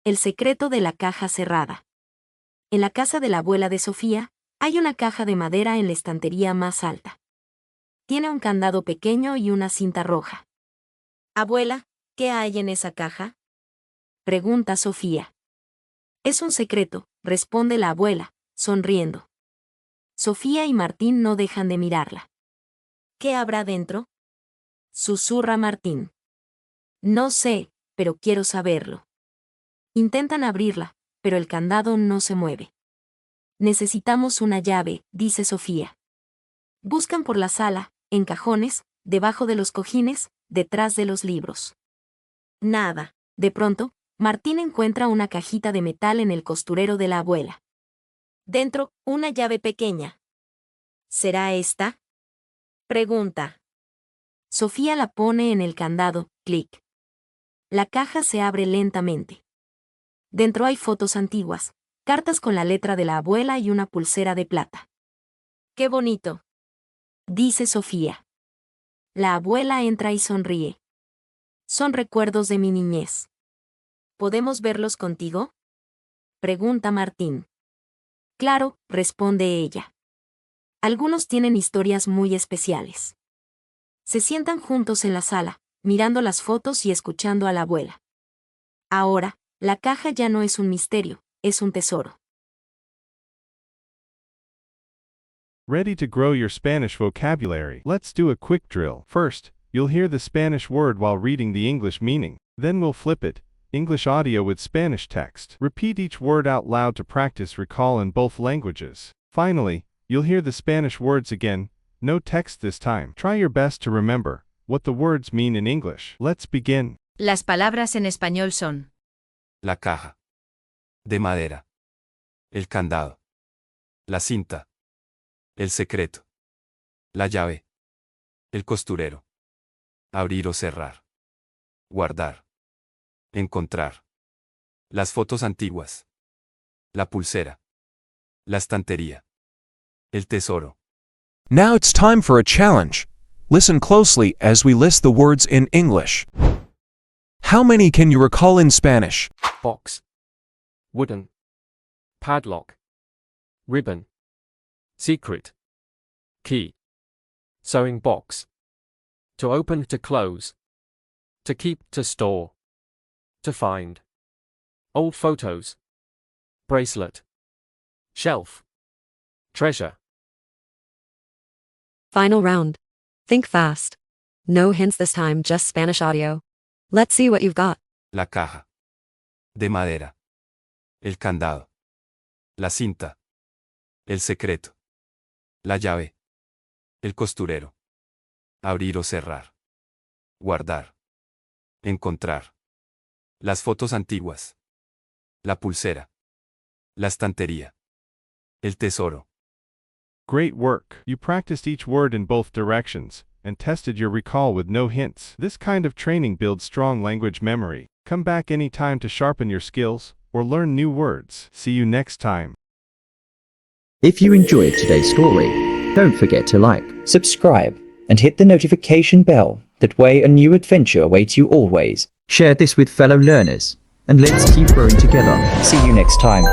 El secreto de la caja cerrada. En la casa de la abuela de Sofía, hay una caja de madera en la estantería más alta. Tiene un candado pequeño y una cinta roja. Abuela, ¿qué hay en esa caja? Pregunta Sofía. Es un secreto, responde la abuela, sonriendo. Sofía y Martín no dejan de mirarla. ¿Qué habrá dentro? Susurra Martín. No sé, pero quiero saberlo. Intentan abrirla, pero el candado no se mueve. Necesitamos una llave, dice Sofía. Buscan por la sala, en cajones, debajo de los cojines, detrás de los libros. Nada. De pronto, Martín encuentra una cajita de metal en el costurero de la abuela. Dentro, una llave pequeña. ¿Será esta? Pregunta. Sofía la pone en el candado, clic. La caja se abre lentamente. Dentro hay fotos antiguas, cartas con la letra de la abuela y una pulsera de plata. ¡Qué bonito!, dice Sofía. La abuela entra y sonríe. Son recuerdos de mi niñez. ¿Podemos verlos contigo? Pregunta Martín. Claro, responde ella. Algunos tienen historias muy especiales. Se sientan juntos en la sala, mirando las fotos y escuchando a la abuela. Ahora, la caja ya no es un misterio, es un tesoro. Ready to grow your Spanish vocabulary? Let's do a quick drill. First, you'll hear the Spanish word while reading the English meaning. Then we'll flip it, English audio with Spanish text. Repeat each word out loud to practice recall in both languages. Finally, you'll hear the Spanish words again, no text this time. Try your best to remember what the words mean in English. Let's begin. Las palabras en español son: La caja. De madera. El candado. La cinta. El secreto. La llave. El costurero. Abrir o cerrar. Guardar. Encontrar. Las fotos antiguas. La pulsera. La estantería. El tesoro. Now it's time for a challenge. Listen closely as we list the words in English. How many can you recall in Spanish? Box. Wooden. Padlock. Ribbon. Secret. Key. Sewing box. To open, to close. To keep, to store. To find. Old photos. Bracelet. Shelf. Treasure. Final round. Think fast. No hints this time, just Spanish audio. Let's see what you've got. La caja. De madera. El candado. La cinta. El secreto. La llave. El costurero. Abrir o cerrar. Guardar. Encontrar. Las fotos antiguas. La pulsera. La estantería. El tesoro. Great work. You practiced each word in both directions and tested your recall with no hints. This kind of training builds strong language memory. Come back anytime to sharpen your skills or learn new words. See you next time. If you enjoyed today's story, don't forget to like, subscribe, and hit the notification bell. That way a new adventure awaits you always. Share this with fellow learners, and let's keep growing together. See you next time.